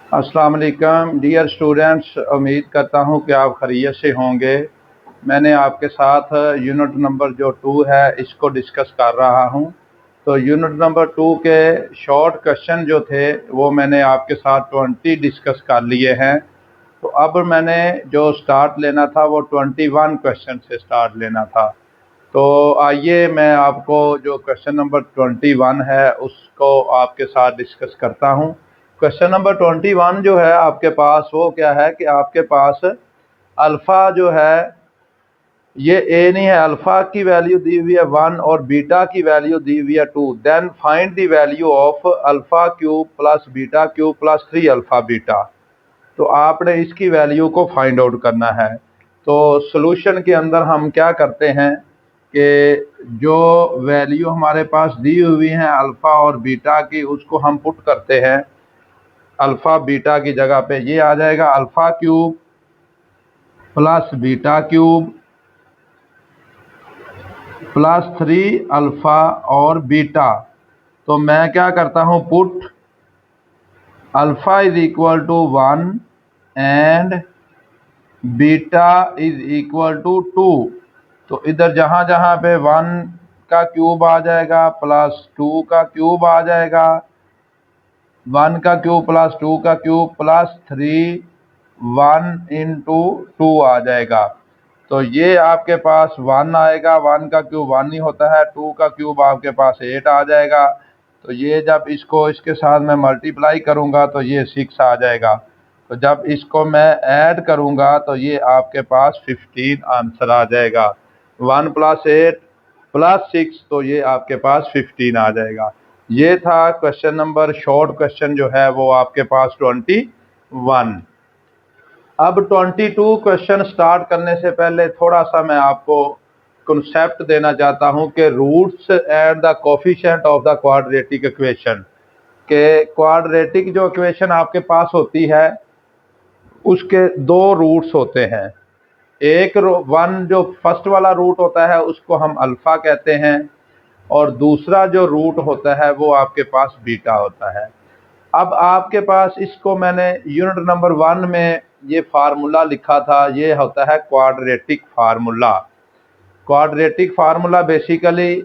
अस्सलाम वालेकुम dear students, उम्मीद करता हूँ कि आप खैरियत से होंगे। मैंने आपके साथ यूनिट नंबर जो 2 है इसको डिस्कस कर रहा हूँ। तो यूनिट नंबर 2 के शॉर्ट क्वेश्चन जो थे वो मैंने आपके साथ 20 डिस्कस कर लिए हैं। तो अब मैंने जो स्टार्ट लेना था वो 21 क्वेश्चन से स्टार्ट लेना था। तो आइए मैं आपको जो क्वेश्चन नंबर 21 है उसको आपके साथ डिस्कस करता हूँ। क्वेश्चन नंबर 21 जो है आपके पास वो क्या है कि आपके पास अल्फ़ा जो है ये ए नहीं है, अल्फ़ा की वैल्यू दी हुई है 1 और बीटा की वैल्यू दी हुई है 2। Then find the value of alpha cube plus beta cube plus 3 alpha beta. तो आपने इसकी वैल्यू को फाइंड आउट करना है। तो सॉल्यूशन के अंदर हम क्या करते हैं कि जो वैल्यू हमारे पास दी हुई है अल्फ़ा और बीटा की उसको हम पुट करते हैं अल्फ़ा बीटा की जगह पे। ये आ जाएगा alpha cube plus beta cube plus 3 alpha और बीटा। तो मैं क्या करता हूँ, put alpha is equal to 1 and beta is equal to 2। तो इधर जहाँ जहाँ पे 1 का क्यूब आ जाएगा प्लस 2 का क्यूब आ जाएगा, 1 का क्यूब प्लस 2 का क्यूब प्लस 3 1 इंटू 2 आ जाएगा। तो ये आपके पास 1 आएगा, 1 का क्यूब 1 ही होता है, 2 का क्यूब आपके पास 8 आ जाएगा। तो ये जब इसको इसके साथ मैं मल्टीप्लाई करूँगा तो ये 6 आ जाएगा। तो जब इसको मैं ऐड करूँगा तो ये आपके पास 15 आंसर आ जाएगा। 1 प्लस 8 प्लस 6 तो ये आपके पास 15 आ जाएगा। ये था क्वेश्चन नंबर, शॉर्ट क्वेश्चन जो है वो आपके पास 21। अब 22 क्वेश्चन स्टार्ट करने से पहले थोड़ा सा मैं आपको कॉन्सेप्ट देना चाहता हूं कि roots and the coefficient of the quadratic equation. के क्वाड्रेटिक जो इक्वेशन आपके पास होती है उसके दो रूट्स होते हैं। एक वन जो फर्स्ट वाला रूट होता है उसको हम अल्फा कहते हैं और दूसरा जो रूट होता है वो आपके पास बीटा होता है। अब आपके पास इसको मैंने यूनिट नंबर 1 में ये फार्मूला लिखा था, ये होता है quadratic formula. Quadratic formula basically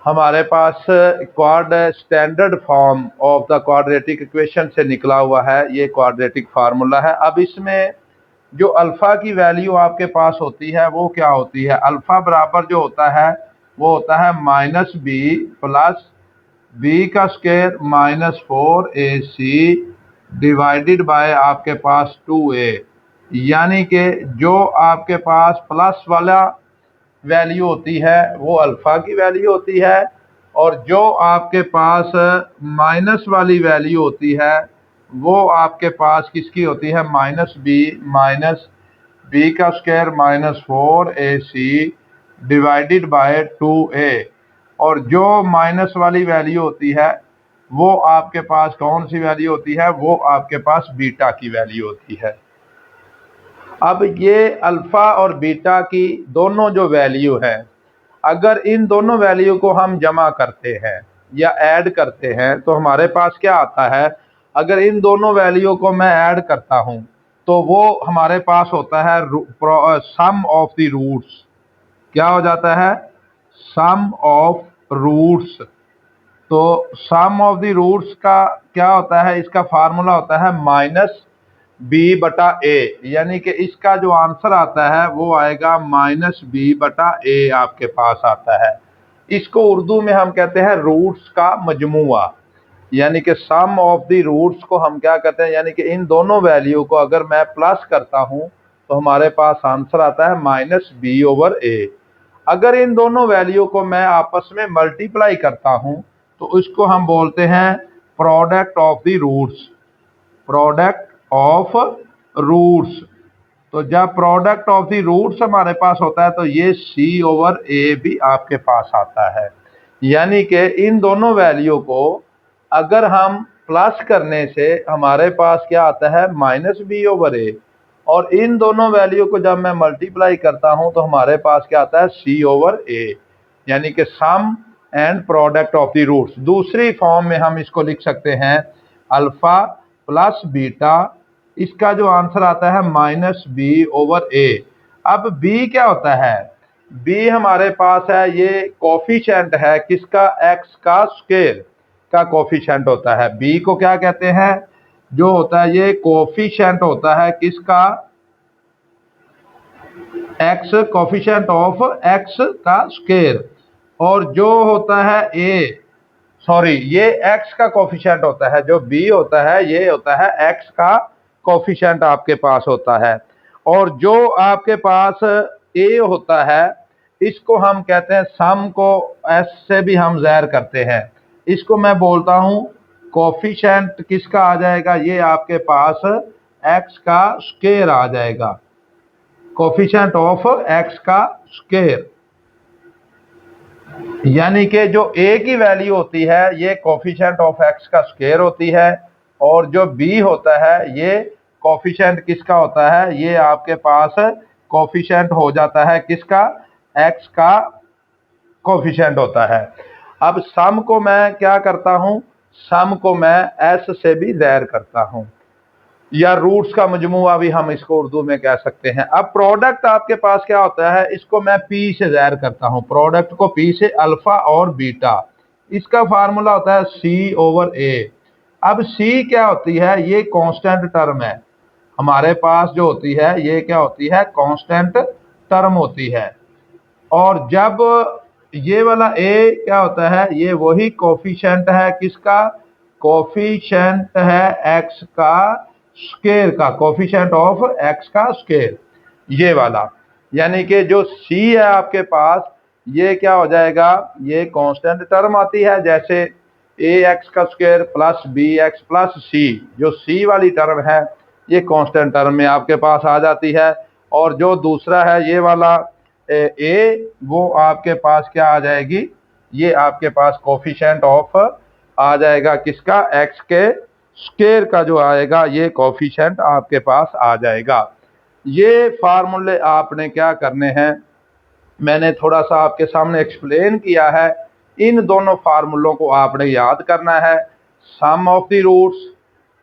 हमारे पास quad standard form of the quadratic equation से निकला हुआ है, ये क्वाड्रेटिक फार्मूला है। अब इसमें जो अल्फ़ा की वैल्यू आपके पास होती है वो क्या होती है, अल्फ़ा बराबर जो होता है वो होता है माइनस बी प्लस बी का square minus 4ac divided by आपके पास 2a। यानी कि जो आपके पास प्लस वाला वैल्यू होती है वो अल्फ़ा की वैल्यू होती है और जो आपके पास माइनस वाली वैल्यू होती है वो आपके पास किसकी होती है, माइनस बी का square minus 4ac divided by 2a। और जो माइनस वाली वैल्यू होती है वो आपके पास कौन सी वैल्यू होती है, वो आपके पास बीटा की वैल्यू होती है। अब ये अल्फ़ा और बीटा की दोनों जो वैल्यू है, अगर इन दोनों वैल्यू को हम जमा करते हैं या ऐड करते हैं तो हमारे पास क्या आता है, अगर इन दोनों वैल्यू को मैं ऐड करता हूं तो वो हमारे पास होता है सम ऑफ द रूट्स। क्या हो जाता है, सम ऑफ रूट्स। तो सम ऑफ द रूट्स का क्या होता है, इसका फार्मूला होता है माइनस बी बटा ए। यानी कि इसका जो आंसर आता है वो आएगा माइनस बी बटा ए आपके पास आता है। इसको उर्दू में हम कहते हैं रूट्स का मजमुआ। यानी कि सम ऑफ द रूट्स को हम क्या कहते हैं, यानी कि इन दोनों वैल्यू को अगर मैं प्लस करता हूं तो हमारे पास आंसर आता है माइनस बी ओवर ए। अगर इन दोनों वैल्यू को मैं आपस में मल्टीप्लाई करता हूं तो उसको हम बोलते हैं product of the roots, product of roots. तो जब प्रोडक्ट ऑफ द रूट्स हमारे पास होता है तो ये सी ओवर ए भी आपके पास आता है। यानी कि इन दोनों वैल्यू को अगर हम प्लस करने से हमारे पास क्या आता है, माइनस बी ओवर ए। और इन दोनों वैल्यू को जब मैं मल्टीप्लाई करता हूं तो हमारे पास क्या आता है, सी ओवर ए। यानी कि sum and product of the roots. दूसरी फॉर्म में हम इसको लिख सकते हैं अल्फा प्लस बीटा, इसका जो आंसर आता है -b/a। अब b क्या होता है? b हमारे पास है, ये कोफिशिएंट है किसका? x का स्क्वायर का कोफिशिएंट होता है। b को क्या कहते हैं? जो होता है ये कोफिशिएंट होता है किसका? x, कोफिशिएंट ऑफ x का स्क्वायर। और जो होता है ये x का कोफिशिएंट होता है। जो b होता है ये होता है x का कोफिशिएंट आपके पास होता है। और जो आपके पास a होता है इसको हम कहते हैं, सम को s से भी हम ज़ाहिर करते हैं। इसको मैं बोलता हूं कोफिशिएंट किसका आ जाएगा? ये आपके पास x का स्क्वायर आ जाएगा, कोफिशिएंट ऑफ x का स्क्वायर। यानी कि जो a की वैल्यू होती है ये कोफिशिएंट ऑफ x का स्क्वायर होती है, और जो b होता है ये कोफिशिएंट किसका होता है? ये आपके पास कोफिशिएंट हो जाता है किसका? x का कोफिशिएंट होता है। अब सम को मैं क्या करता हूं? सम को मैं s से भी ज़ाहिर करता हूं, या रूट्स का मजमुआ भी हम इसको उर्दू में कह सकते हैं। अब प्रोडक्ट आपके पास क्या होता है? इसको मैं p से ज़ाहिर करता हूं, प्रोडक्ट को p से, अल्फा और बीटा। इसका फार्मूला होता है c/a। अब c क्या होती है? ये कांस्टेंट टर्म है हमारे पास, जो होती है ये क्या होती है? कांस्टेंट टर्म होती है। और जब ये वाला a क्या होता है? ये वही कोफिशिएंट है किसका? कोफिशिएंट है x का स्क्वायर का, कोफिशिएंट ऑफ x का स्क्वायर, ये वाला। यानी कि जो c है आपके पास ये क्या हो जाएगा? ये कांस्टेंट टर्म आती है, जैसे ax का square plus bx plus c। जो c वाली टर्म है ये कांस्टेंट टर्म में आपके पास आ जाती है। और जो दूसरा है ये वाला a, वो आपके पास क्या आ जाएगी? ये आपके पास कोफिशिएंट ऑफ आ जाएगा किसका? x के स्क्वायर का जो आएगा ये कोफिशिएंट आपके पास आ जाएगा। ये फार्मूले आपने क्या करने हैं, मैंने थोड़ा सा आपके सामने एक्सप्लेन किया है। इन दोनों फार्मूलों को आपने याद करना है, सम ऑफ द रूट्स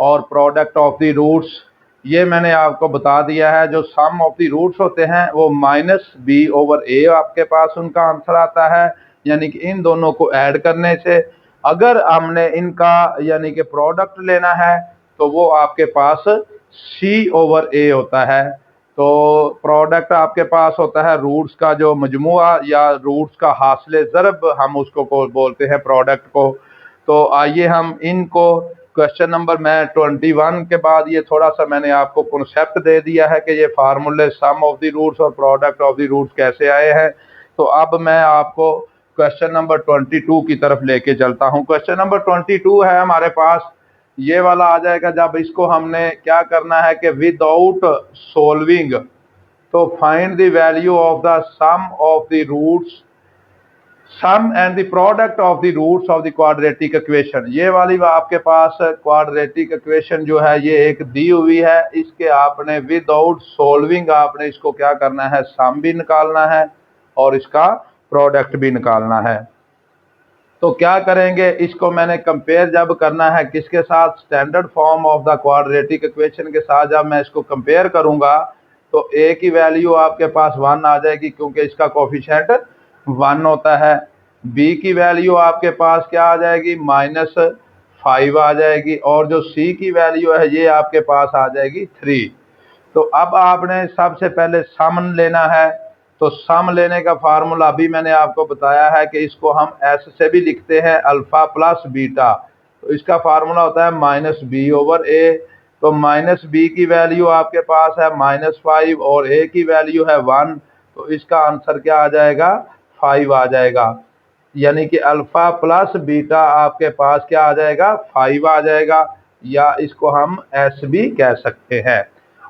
और प्रोडक्ट ऑफ द रूट्स। ये मैंने आपको बता दिया है। जो सम ऑफ द रूट्स होते हैं वो -b/a आपके पास उनका आंसर आता है। यानी कि इन दोनों को ऐड करने से अगर हमने इनका यानी कि प्रोडक्ट लेना है तो वो आपके पास c/a होता है। तो प्रोडक्ट आपके पास होता है रूट्स का जो मजमुआ, या रूट्स का हासिल ज़रब हम उसको बोलते हैं प्रोडक्ट को। तो आइए हम इनको क्वेश्चन नंबर, मैं 21 के बाद ये थोड़ा सा मैंने आपको कॉन्सेप्ट दे दिया है कि ये फार्मूले सम ऑफ द रूट्स और प्रोडक्ट ऑफ द रूट्स कैसे आए हैं। तो अब मैं आपको क्वेश्चन नंबर 22 की तरफ लेके चलता हूँ। क्वेश्चन नंबर 22 है हमारे पास, ये वाला आ जाएगा। जब इसको हमने क्या करना है कि विदाउट सोल्विंग, तो find the value of the sum of the roots, sum and the product of the roots of the quadratic equation. ये वाली आपके पास क्वाड्रेटिक इक्वेशन जो है ये एक दी हुई है, इसके आपने विदाउट सोल्विंग आपने इसको क्या करना है? सम भी निकालना है और इसका प्रोडक्ट भी निकालना है। तो क्या करेंगे? इसको मैंने कंपेयर जब करना है किसके साथ? Standard form of the quadratic equation के साथ जब मैं इसको कंपेयर करूंगा तो a की वैल्यू आपके पास 1 आ जाएगी, क्योंकि इसका कोफिशिएंट 1 होता है। b की वैल्यू आपके पास क्या आ जाएगी? -5 आ जाएगी। और जो c की वैल्यू है ये आपके पास आ जाएगी 3। तो अब आपने सबसे पहले सम लेना है। तो सम लेने का फार्मूला अभी मैंने आपको बताया है कि इसको हम s से भी लिखते हैं, अल्फा प्लस बीटा। तो इसका फार्मूला होता है -b/a। तो -b की वैल्यू आपके पास है -5 और a की वैल्यू है 1। तो इसका आंसर क्या आ जाएगा? 5 आ जाएगा। यानी कि अल्फा प्लस बीटा आपके पास क्या आ जाएगा? 5 आ जाएगा, या इसको हम s भी कह सकते हैं।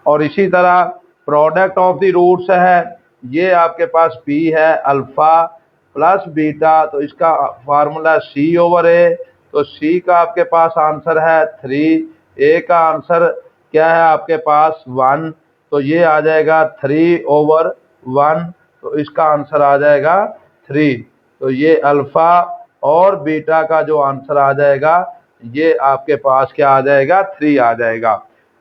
और इसी तरह प्रोडक्ट ऑफ द रूट्स है, ये आपके पास p है, अल्फा प्लस बीटा। तो इसका फार्मूला c/a। तो c का आपके पास आंसर है 3, a का आंसर क्या है आपके पास? 1। तो ये आ जाएगा 3/1। तो इसका आंसर आ जाएगा 3। तो ये अल्फा और बीटा का जो आंसर आ जाएगा ये आपके पास क्या आ जाएगा, 3 आ जाएगा।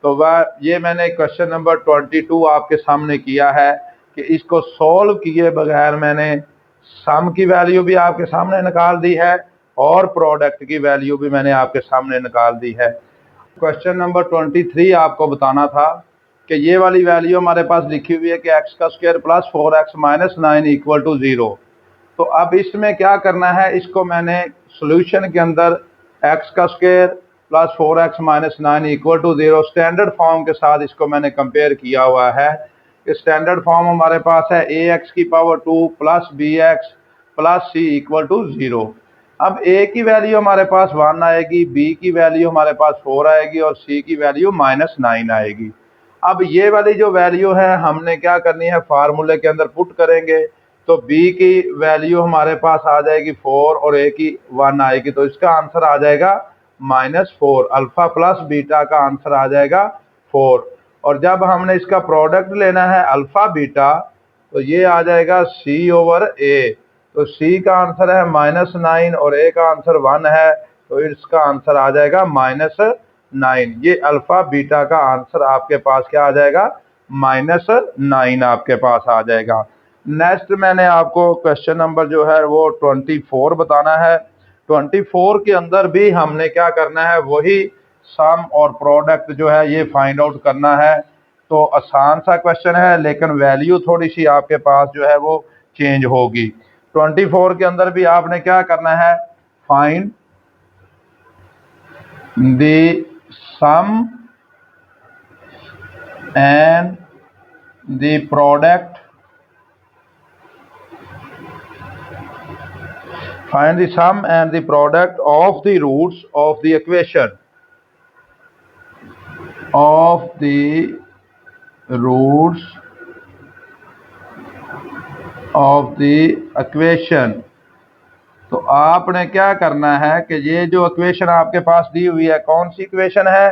तो वह ये मैंने क्वेश्चन नंबर 22 आपके सामने किया है कि इसको सॉल्व किए बगैर मैंने सम की वैल्यू भी आपके सामने निकाल दी है और प्रोडक्ट की वैल्यू भी मैंने आपके सामने निकाल दी है। क्वेश्चन नंबर 23 आपको बताना था कि ये वाली वैल्यू हमारे पास लिखी हुई है कि x का square plus 4x minus 9 equal to 0। तो अब इसमें क्या करना है, इसको मैंने सॉल्यूशन के अंदर x का square plus 4x minus 9 equal to 0 standard form के साथ इसको मैंने कंपेयर किया हुआ है। कि स्टैंडर्ड फॉर्म हमारे पास है ax की power 2 plus bx plus c equal to 0। अब a की वैल्यू हमारे पास 1 आएगी, b की वैल्यू हमारे पास 4 आएगी और c की वैल्यू माइनस 9 आएगी। अब ये वाली जो वैल्यू है हमने क्या करनी है, फार्मूले के अंदर पुट करेंगे। तो b की वैल्यू हमारे पास आ जाएगी 4 और a की 1 आएगी, तो इसका आंसर आ जाएगा -4। अल्फा प्लस बीटा का आंसर आ जाएगा 4। और जब हमने इसका प्रोडक्ट लेना है अल्फा बीटा, तो ये आ जाएगा c ओवर a। तो c का आंसर है -9 और a का आंसर 1 है, तो इसका आंसर आ जाएगा -9। ये अल्फा बीटा का आंसर आपके पास क्या आ जाएगा, -9 आपके पास आ जाएगा। नेक्स्ट मैंने आपको क्वेश्चन नंबर जो है वो 24 बताना है। 24 के अंदर भी हमने क्या करना है, वही सम और प्रोडक्ट जो है ये फाइंड आउट करना है। तो आसान सा क्वेश्चन है लेकिन वैल्यू थोड़ी सी आपके पास जो है वो चेंज होगी। 24 के अंदर भी आपने क्या करना है, find the sum and the product, find the sum and the product of the roots of the equation, of the roots of the equation। तो आपने क्या करना है कि ये जो इक्वेशन आपके पास दी हुई है, कौन सी इक्वेशन है,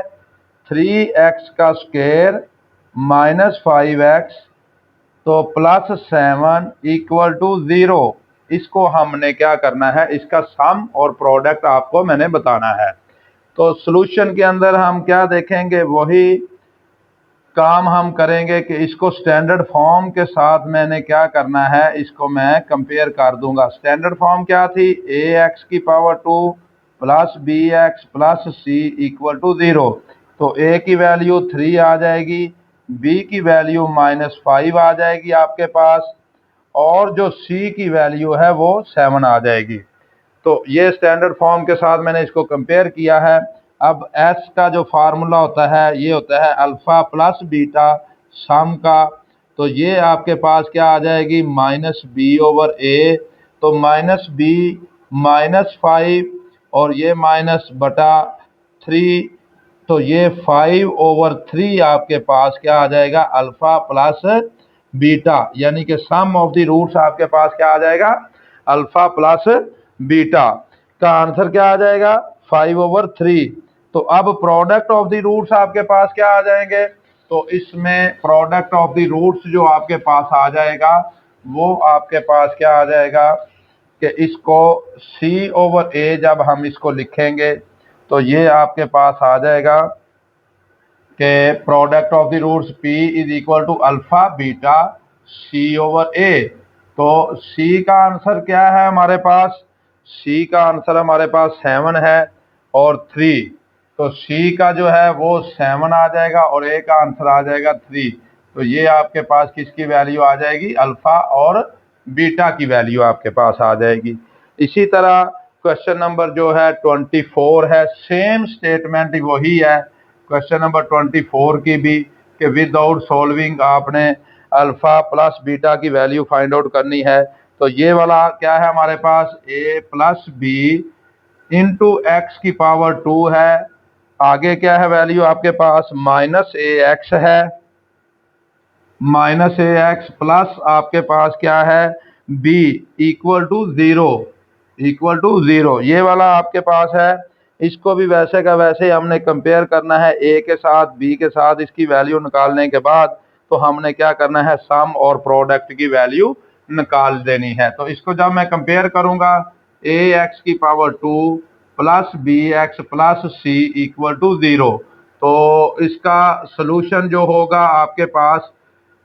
3x का स्क्वायर माइनस 5x तो प्लस 7 इक्वल टू 0। इसको हमने क्या करना है, इसका सम और प्रोडक्ट आपको मैंने बताना है। तो सॉल्यूशन के अंदर हम क्या देखेंगे, वही काम हम करेंगे कि इसको स्टैंडर्ड फॉर्म के साथ मैंने क्या करना है, इसको मैं कंपेयर कर दूंगा। स्टैंडर्ड फॉर्म क्या थी, ax की power 2 plus bx plus c equal to 0। तो a की वैल्यू 3 आ जाएगी, b की वैल्यू -5 आ जाएगी आपके पास, और जो c की वैल्यू है वो 7 आ जाएगी। तो ये स्टैंडर्ड फॉर्म के साथ मैंने इसको कंपेयर किया है। अब s का जो फार्मूला होता है ये होता है अल्फा प्लस बीटा सम का। तो ये आपके पास क्या आ जाएगी, -b ओवर a। तो -b -5 और ये -3, तो ये 5/3 आपके पास क्या आ जाएगा, अल्फा प्लस बीटा, यानी कि सम ऑफ द रूट्स आपके पास क्या आ जाएगा, अल्फा प्लस बीटा का आंसर क्या आ जाएगा, 5/3। तो अब प्रोडक्ट ऑफ द रूट्स आपके पास क्या आ जाएंगे, तो इसमें प्रोडक्ट ऑफ द रूट्स जो आपके पास आ जाएगा वो आपके पास क्या आ जाएगा कि इसको c/a जब हम इसको लिखेंगे तो ये आपके पास आ जाएगा कि product of the roots p is equal to alpha beta c/a। तो c का आंसर क्या है हमारे पास, c का आंसर हमारे पास 7 है और 3। तो c का जो है वो 7 आ जाएगा और a का आंसर आ जाएगा 3। तो ये आपके पास किसकी वैल्यू आ जाएगी, अल्फा और बीटा की वैल्यू आपके पास आ जाएगी। इसी तरह क्वेश्चन नंबर जो है 24 है, सेम स्टेटमेंट वही है क्वेश्चन नंबर 24 की भी, कि विदाउट सॉल्विंग आपने अल्फा प्लस बीटा की वैल्यू फाइंड आउट करनी है। तो ये वाला क्या है हमारे पास, a plus B into X की पावर 2 है। आगे क्या है वैल्यू आपके पास, -ax है, -ax प्लस आपके पास क्या है, b इक्वल टू 0, ये वाला आपके पास है। इसको भी वैसे का वैसे हमने कंपेयर करना है a के साथ, b के साथ। इसकी वैल्यू निकालने के बाद तो हमने क्या करना है, सम और प्रोडक्ट की वैल्यू निकाल देनी है। तो इसको जब मैं कंपेयर करूंगा, ax की power 2 plus B X plus C equal to 0। तो इसका सलूशन जो होगा आपके पास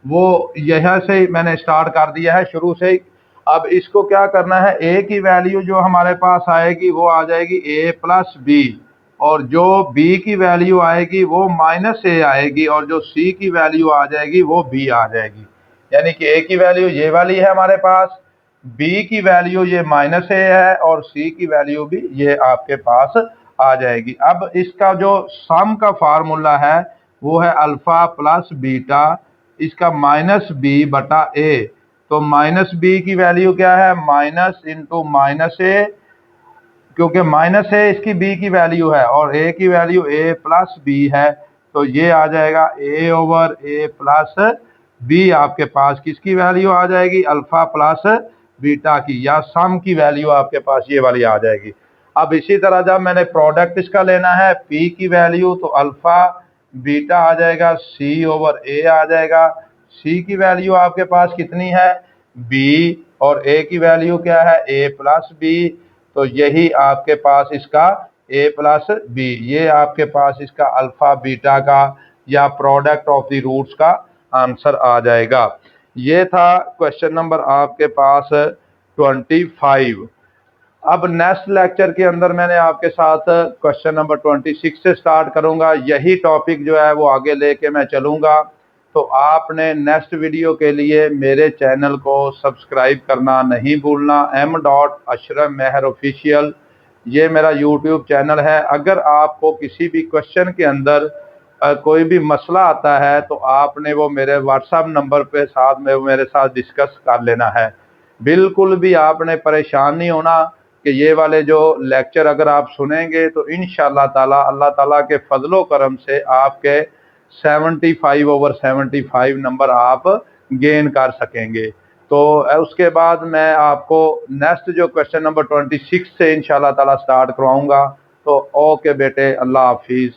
वो यहाँ से मैंने स्टार्ट कर दिया है शुरू से ही। अब इसको क्या करना है, ए की वैल्यू जो हमारे पास आएगी वो आ जाएगी ए प्लस बी, और जो बी की वैल्यू आएगी वो माइनस ए आएगी, और जो सी की वैल्यू आ जाएगी वो बी आ जाएगी। यानी कि ए की वैल्यू ये वाली है हमारे पास, बी की वैल्यू ये माइनस ए है, और सी की वैल्यू भी ये आपके पास आ जाएगी। अब इसका जो सम का फार्मूला है वो है अल्फा प्लस बीटा, इसका माइनस बी बटा ए। तो माइनस बी की वैल्यू क्या है, माइनस इंटू माइनस ए, क्योंकि माइनस है इसकी बी की वैल्यू है, और ए की वैल्यू ए प्लस बी है। तो ये आ जाएगा ए ओवर ए प्लस बी, आपके पास किसकी वैल्यू आ जाएगी, अल्फा प्लस बीटा की, या सम की वैल्यू आपके पास ये वाली आ जाएगी। अब इसी तरह जब मैंने प्रोडक्ट इसका लेना है पी की वैल्यू, तो अल्फा बीटा आ जाएगा सी ओवर ए आ जाएगा। सी की वैल्यू आपके पास कितनी है, बी, और ए की वैल्यू क्या है, ए प्लस बी। तो यही आपके पास इसका ए प्लस बी, ये आपके पास इसका अल्फा बीटा का या प्रोडक्ट ऑफ द रूट्स का आंसर आ जाएगा। ये था क्वेश्चन नंबर आपके पास 25। अब नेक्स्ट लेक्चर के अंदर मैंने आपके साथ क्वेश्चन नंबर 26 से स्टार्ट करूंगा। यही टॉपिक जो है वो आगे लेके मैं चलूंगा। तो आपने नेक्स्ट वीडियो के लिए मेरे चैनल को सब्सक्राइब करना नहीं भूलना। M.Ashraf Meher ऑफिशियल ये मेरा यूट्यूब चैनल है। अगर आपको किसी भी क्वेश्चन के अंदर कोई भी मसला आता है तो आपने वो मेरे व्हाट्सएप नंबर पे साथ में मेरे साथ डिस्कस कर लेना है। बिल्कुल भी आपने परेशान नहीं होना कि ये वाले जो लेक्चर अगर आप सुनेंगे तो इंशाअल्लाह ताला अल्लाह ताला के फजलो करम से आपके 75 ओवर 75 नंबर आप गेन कर सकेंगे। तो उसके बाद मैं आपको नेक्स्ट जो क्वेश्चन नंबर 26 से इंशाअल्लाह ताला स्टार्ट करवाऊंगा। तो ओके बेटे, अल्लाह हाफिज़।